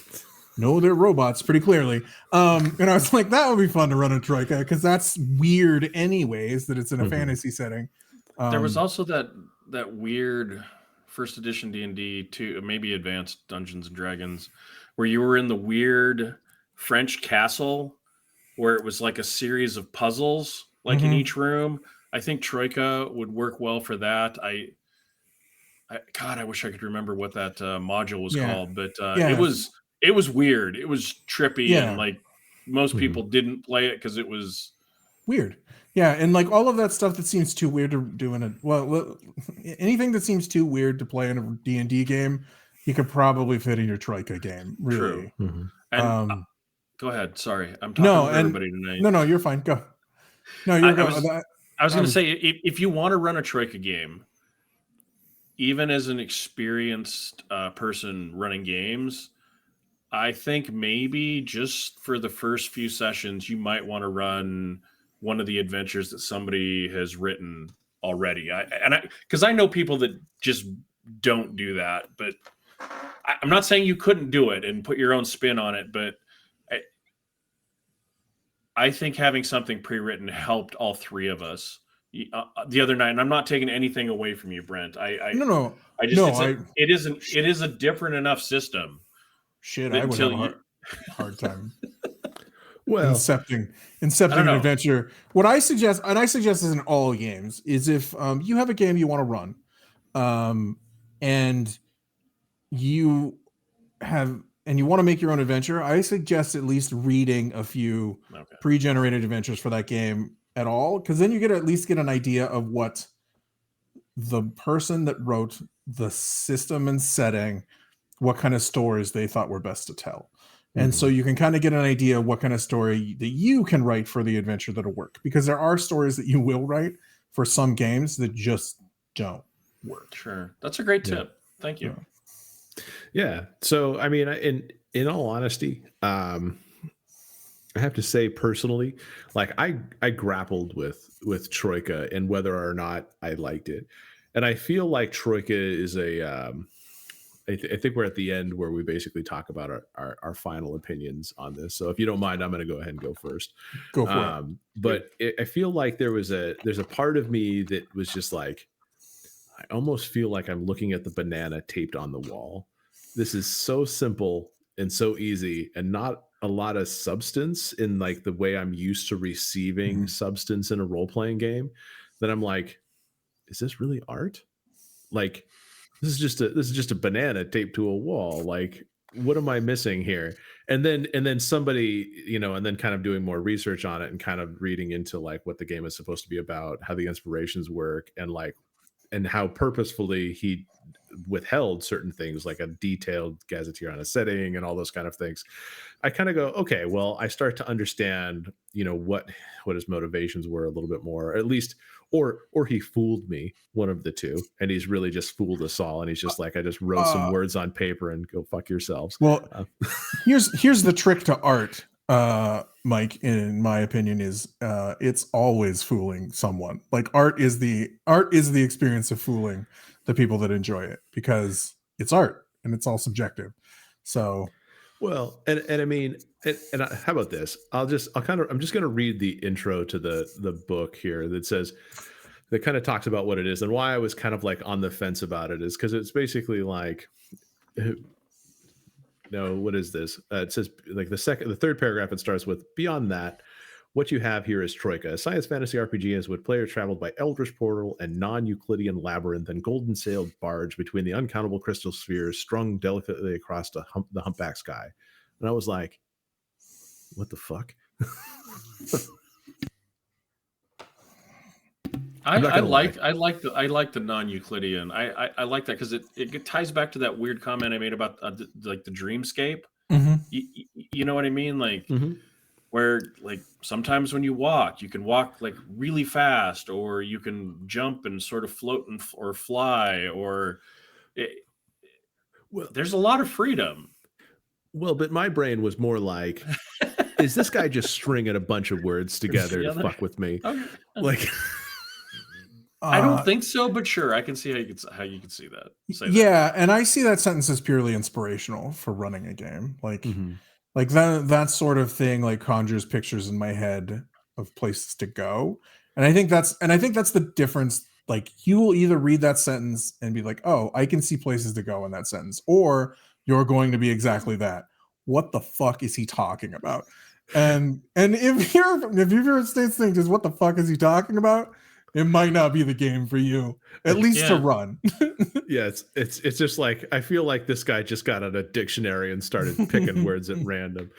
no, they're robots pretty clearly. And I was like, that would be fun to run a Troika because that's weird anyways that it's in a fantasy setting. There was also that weird first edition D&D to maybe advanced Dungeons and Dragons where you were in the weird French castle where it was like a series of puzzles like in each room. I think Troika would work well for that. God, I wish I could remember what that module was called, but it was weird. It was trippy, and like most people didn't play it because it was weird. Yeah, and like all of that stuff that seems too weird to do in anything that seems too weird to play in a D&D game, you could probably fit in your Troika game. Really. True. And go ahead. Sorry, I'm talking to everybody tonight. No, you're fine. Go. No, you're good. I was going to say, if you want to run a Troika game, even as an experienced person running games, I think maybe just for the first few sessions, you might want to run one of the adventures that somebody has written already. Because I know people that just don't do that, but I'm not saying you couldn't do it and put your own spin on it, but I think having something pre-written helped all three of us the other night. And I'm not taking anything away from you, Brent. It is a different enough system. Shit, I would have a hard time. Well, incepting an adventure. What I suggest, and I suggest this in all games, is if you have a game you want to run, and you want to make your own adventure, I suggest at least reading a few pre-generated adventures for that game at all, because then you at least get an idea of what the person that wrote the system and setting, what kind of stories they thought were best to tell. And so you can kind of get an idea of what kind of story that you can write for the adventure that'll work, because there are stories that you will write for some games that just don't work. Sure. That's a great tip. Thank you. Yeah. So, I mean, in all honesty, I have to say personally, like I grappled with Troika and whether or not I liked it. And I feel like Troika is I think we're at the end where we basically talk about our final opinions on this. So if you don't mind, I'm going to go ahead and go first. Go for it. But I feel like there's a part of me that was just like, I almost feel like I'm looking at the banana taped on the wall. This is so simple and so easy and not a lot of substance in like the way I'm used to receiving substance in a role-playing game, that I'm like, is this really art? Like, this is just a banana taped to a wall. Like, what am I missing here? And then somebody, and then kind of doing more research on it and kind of reading into like what the game is supposed to be about, how the inspirations work, and how purposefully he withheld certain things like a detailed gazetteer on a setting and all those kind of things. I kind of go, okay, well, I start to understand, what his motivations were a little bit more, at least, or he fooled me, one of the two, and he's really just fooled us all. And he's just like, I just wrote some words on paper and go fuck yourselves. Well, here's the trick to art, Mike, in my opinion, is it's always fooling someone. Like art is the experience of fooling the people that enjoy it, because it's art and it's all subjective. So, well, and I mean, how about this? I'm just going to read the intro to the book here that kind of talks about what it is and why I was kind of like on the fence about it, is because it's basically like, what is this? It says like the third paragraph, it starts with, beyond that, What you have here is Troika, a science fantasy RPG is what players traveled by Eldritch Portal and non-Euclidean labyrinth and golden-sailed barge between the uncountable crystal spheres strung delicately across the humpback sky. And I was like, what the fuck? I like the non-Euclidean. I like that because it ties back to that weird comment I made about like the dreamscape. Mhm. You know what I mean? Like Mhm. where like sometimes when you walk, you can walk like really fast, or you can jump and sort of float or fly, or Well, there's a lot of freedom. Well, but my brain was more like, is this guy just stringing a bunch of words together to fuck with me? Okay. Like, I don't think so, but sure, I can see how you could see that. Yeah, and I see that sentence as purely inspirational for running a game. Like, like that sort of thing, like conjures pictures in my head of places to go. And I think that's the difference. Like, you will either read that sentence and be like, "Oh, I can see places to go in that sentence," or you're going to be exactly that. What the fuck is he talking about? And if your instinct is what the fuck is he talking about, it might not be the game for you, at least to run. Yeah, it's just like, I feel like this guy just got out a dictionary and started picking words at random.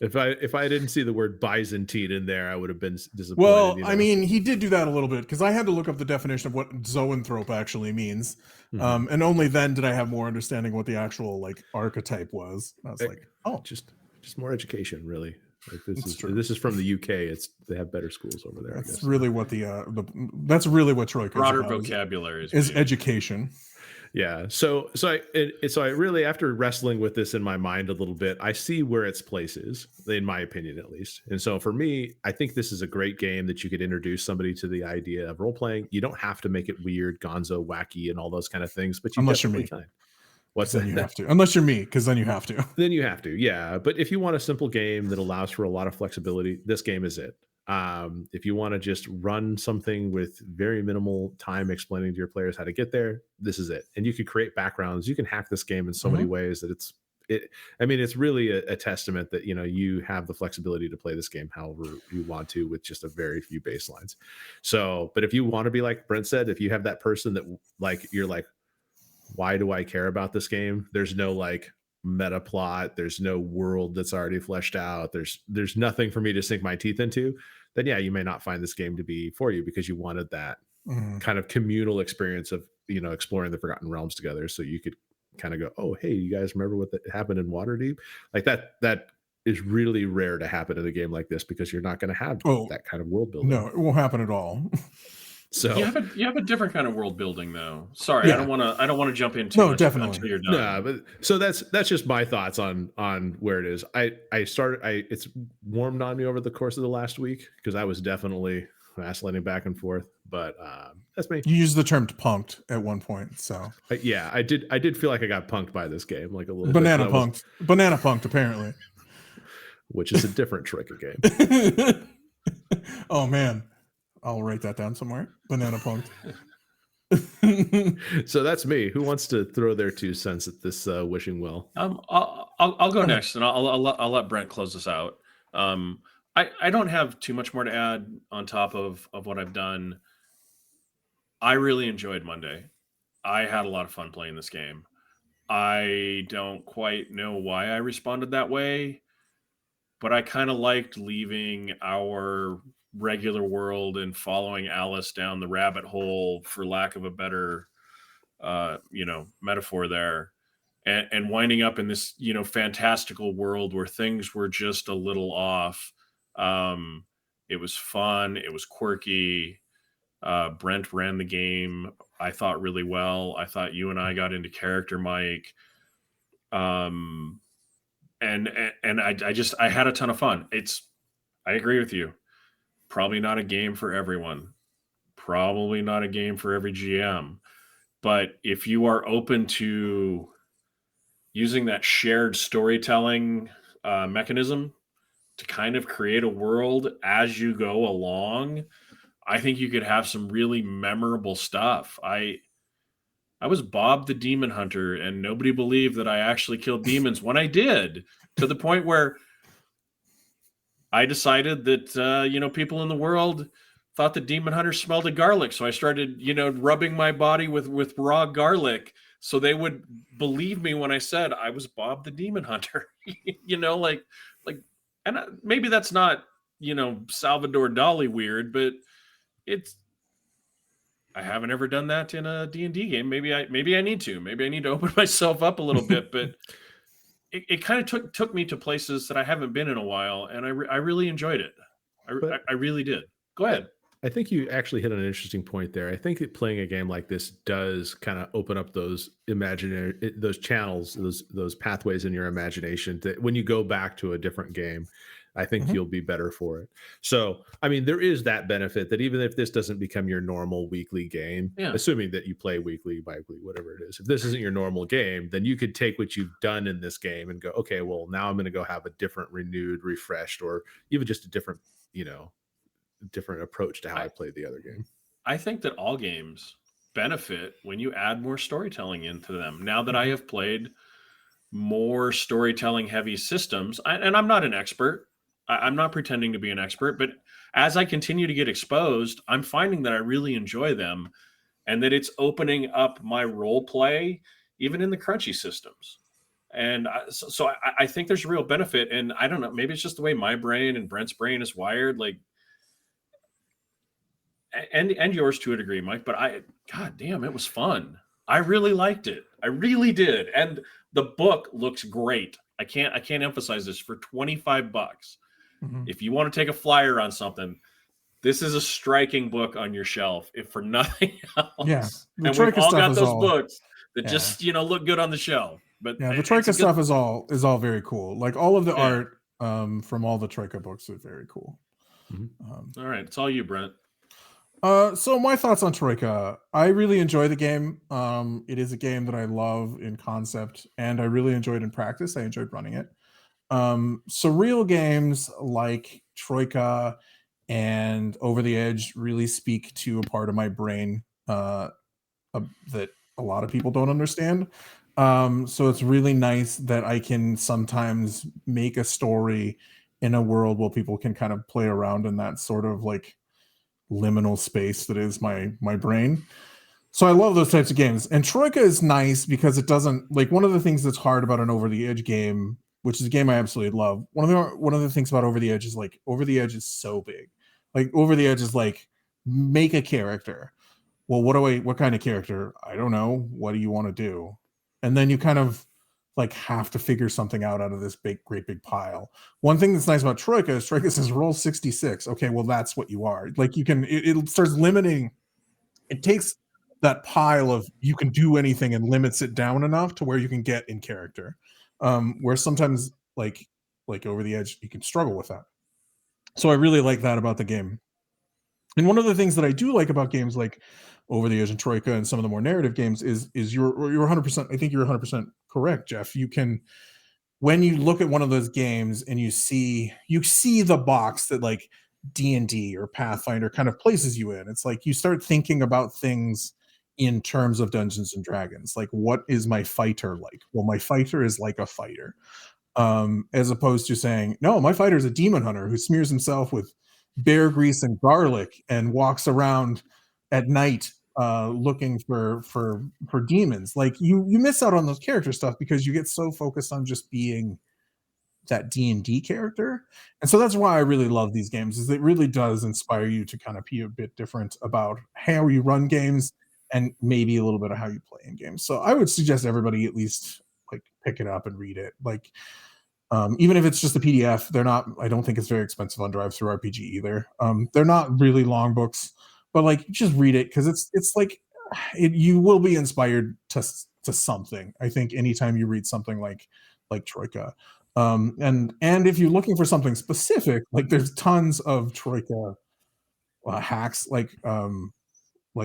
If I didn't see the word Byzantine in there, I would have been disappointed. Well, I mean, he did do that a little bit because I had to look up the definition of what zoanthrope actually means, and only then did I have more understanding what the actual like archetype was. I was like, oh, just more education, really. Like this is from the UK. They have better schools over there. That's really what that's really what Troika broader vocabulary is education. Yeah. So I really, after wrestling with this in my mind a little bit, I see where its place is, in my opinion, at least. And so for me, I think this is a great game that you could introduce somebody to the idea of role playing. You don't have to make it weird, gonzo, wacky, and all those kind of things, but you definitely can. What's then you have to, unless you're me, because then you have to. Then you have to, yeah. But if you want a simple game that allows for a lot of flexibility, this game is it. If you want to just run something with very minimal time explaining to your players how to get there, this is it. And you could create backgrounds. You can hack this game in so many ways that it's really a testament that, you have the flexibility to play this game however you want to with just a very few baselines. So, but if you want to be like Brent said, if you have that person that like, you're like, why do I care about this game? There's no like meta plot. There's no world that's already fleshed out. There's nothing for me to sink my teeth into. Then yeah, you may not find this game to be for you because you wanted that kind of communal experience of, exploring the Forgotten Realms together. So you could kind of go, oh, hey, you guys remember what happened in Waterdeep? Like that is really rare to happen in a game like this because you're not going to have that kind of world building. No, it won't happen at all. So you have a different kind of world building though. Sorry, I don't want to jump into no, definitely until you're done. No, but so that's just my thoughts on where it is. It's warmed on me over the course of the last week because I was definitely vacillating back and forth. But that's me. You used the term punked at one point, so yeah, I did feel like I got punked by this game, like a little banana bit, punked apparently, which is a different Troika game. Oh man. I'll write that down somewhere. Banana punked. So that's me. Who wants to throw their 2 cents at this wishing well? I'll go next, and I'll let Brent close this out. I don't have too much more to add on top of what I've done. I really enjoyed Monday. I had a lot of fun playing this game. I don't quite know why I responded that way, but I kind of liked leaving our regular world and following Alice down the rabbit hole, for lack of a better metaphor there, and winding up in this fantastical world where things were just a little off. It was fun, it was quirky. Brent ran the game, I thought, really well. I thought you and I got into character, Mike. And I had a ton of fun. I agree with you. Probably not a game for everyone. Probably not a game for every GM. But if you are open to using that shared storytelling mechanism to kind of create a world as you go along, I think you could have some really memorable stuff. I was Bob the Demon Hunter, and nobody believed that I actually killed demons when I did, to the point where I decided that people in the world thought that demon hunters smelled of garlic, so I started rubbing my body with raw garlic, so they would believe me when I said I was Bob the Demon Hunter. Like, and maybe that's not Salvador Dali weird, but it's I haven't ever done that in a D&D game. Maybe I need to. Maybe I need to open myself up a little bit, but it kind of took me to places that I haven't been in a while, and I really enjoyed it. I really did. Go ahead. I think you actually hit an interesting point there. I think that playing a game like this does kind of open up those imaginary, those channels, those pathways in your imagination that when you go back to a different game, I think Mhm. you'll be better for it. So, I mean, there is that benefit that even if this doesn't become your normal weekly game, Yeah. assuming that you play weekly, bi-weekly, whatever it is, if this isn't your normal game, then you could take what you've done in this game and go, okay, well, now I'm going to go have a different, renewed, refreshed, or even just a different, different approach to how I played the other game. I think that all games benefit when you add more storytelling into them. Now that I have played more storytelling heavy systems, and I'm not an expert, I'm not pretending to be an expert, but as I continue to get exposed, I'm finding that I really enjoy them and that it's opening up my role play, even in the crunchy systems. And I think there's a real benefit. And I don't know, maybe it's just the way my brain and Brent's brain is wired. Like, and yours to a degree, Mike, but god damn, it was fun. I really liked it. I really did. And the book looks great. I can't emphasize this. For $25, if you want to take a flyer on something, this is a striking book on your shelf, if for nothing else. Yeah, the And we've Troika all stuff got is those all. books that Yeah. just look good on the shelf. But Yeah, the it's a Troika good- stuff is all very cool. Like all of the Yeah. art from all the Troika books are very cool. All right, it's all you, Brent. So my thoughts on Troika. I really enjoy the game. It is a game that I love in concept, and I really enjoyed in practice. I enjoyed running it. Surreal games like Troika and Over the Edge really speak to a part of my brain that a lot of people don't understand. So it's really nice that I can sometimes make a story in a world where people can kind of play around in that sort of like liminal space that is my brain. So I love those types of games. And Troika is nice because it doesn't, like, one of the things that's hard about an Over the Edge game, which is a game I absolutely love. One of the things about Over the Edge is like Over the Edge is so big. Like Over the Edge is like, make a character. Well, what kind of character? I don't know. What do you want to do? And then you kind of like have to figure something out of this great big pile. One thing that's nice about Troika is Troika says roll 66. Okay, well, that's what you are. Like you can, it starts limiting. It takes that pile of you can do anything and limits it down enough to where you can get in character. Where sometimes like Over the Edge, you can struggle with that. So I really like that about the game. And one of the things that I do like about games like Over the Edge and Troika and some of the more narrative games is you're 100%. I think you're 100% correct, Jeff. You can, when you look at one of those games and you see the box that like D&D or Pathfinder kind of places you in. It's like you start thinking about things in terms of Dungeons and Dragons. Like, what is my fighter like? Well, my fighter is like a fighter. As opposed to saying, no, my fighter is a demon hunter who smears himself with bear grease and garlic and walks around at night looking for demons. Like you miss out on those character stuff because you get so focused on just being that D&D character. And so that's why I really love these games, is it really does inspire you to kind of be a bit different about how you run games and maybe a little bit of how you play in games. So I would suggest everybody at least like pick it up and read it. Like even if it's just a PDF, I don't think it's very expensive on Drive Through RPG either. They're not really long books, but like just read it because it's like you will be inspired to something. I think anytime you read something like Troika. And if you're looking for something specific, like there's tons of Troika hacks, like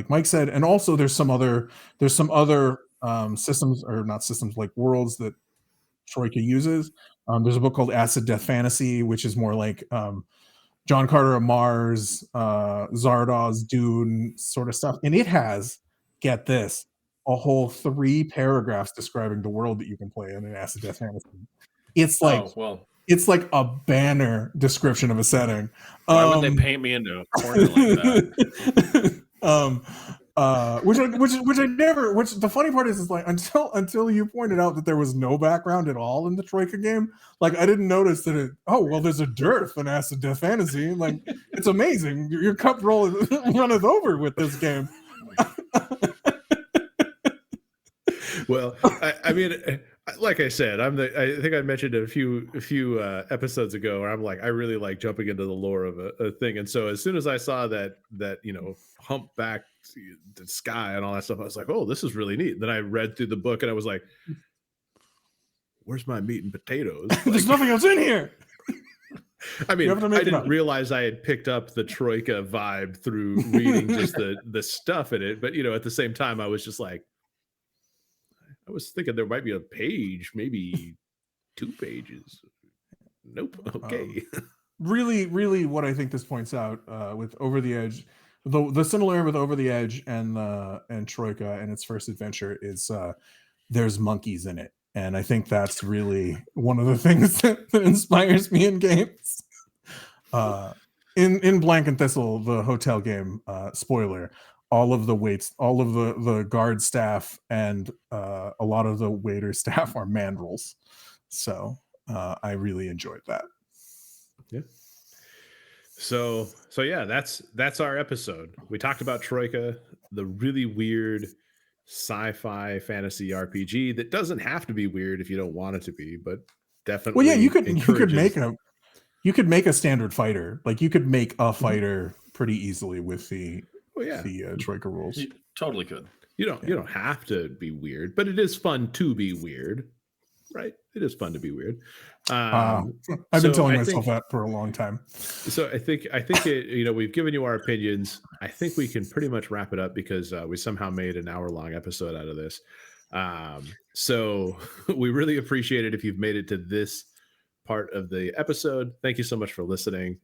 Mike said, and also there's some other systems, or not systems, like worlds that Troika uses. There's a book called Acid Death Fantasy, which is more like John Carter of Mars, Zardoz, Dune sort of stuff. And it has, get this, a whole 3 paragraphs describing the world that you can play in an Acid Death Fantasy. It's like, It's like a banner description of a setting. Why would they paint me into a corner like that? Which I never. Which the funny part is like until you pointed out that there was no background at all in the Troika game. Like I didn't notice that. There's a dearth in Acid Death Fantasy. Like it's amazing. Your cup runneth over with this game. Well, I mean, like I said, I think I mentioned a few episodes ago where I'm like, I really like jumping into the lore of a thing, and so as soon as I saw that hump-backed the sky and all that stuff, I was like, oh, this is really neat. Then I read through the book and I was like, where's my meat and potatoes? There's nothing else in here. I mean, I didn't realize I had picked up the Troika vibe through reading just the stuff in it, but at the same time, I was just like, I was thinking there might be a page, maybe 2 pages. Nope. Okay. Really, really, what I think this points out with Over the Edge, the similarity with Over the Edge and Troika and its first adventure is there's monkeys in it, and I think that's really one of the things that inspires me in games. In Blank and Thistle, the hotel game, spoiler. All of the waits, all of the guard staff, and a lot of the waiter staff are mandrels. So I really enjoyed that. Yeah. So yeah, that's our episode. We talked about Troika, the really weird sci-fi fantasy RPG that doesn't have to be weird if you don't want it to be, but definitely. Well, yeah, you could make a standard fighter. Like you could make a fighter pretty easily with the Troika rules. You totally could. You don't have to be weird, but it is fun to be weird, right? It is fun to be weird. I've been telling myself that for a long time. So I think it, we've given you our opinions. I think we can pretty much wrap it up because we somehow made an hour-long episode out of this. So we really appreciate it if you've made it to this part of the episode. Thank you so much for listening.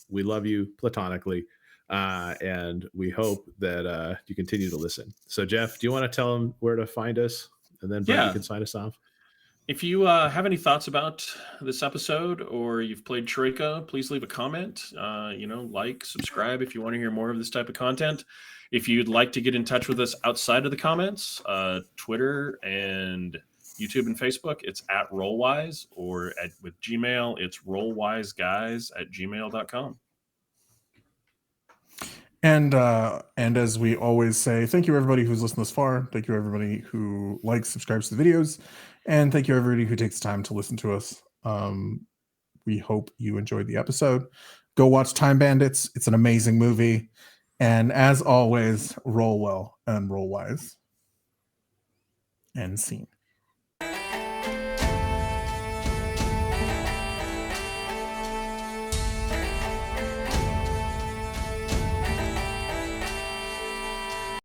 We love you platonically. And we hope that you continue to listen. So Jeff, do you want to tell them where to find us, and then Brent, you can sign us off? If you have any thoughts about this episode, or you've played Troika, please leave a comment. Like, subscribe if you want to hear more of this type of content. If you'd like to get in touch with us outside of the comments, Twitter and YouTube and Facebook, it's at Rollwise, or with Gmail, it's rollwiseguys@gmail.com. And as we always say, thank you everybody who's listened this far. Thank you everybody who likes, subscribes to the videos, and thank you everybody who takes time to listen to us. We hope you enjoyed the episode. Go watch Time Bandits. It's an amazing movie. And as always, roll well and roll wise. And scene.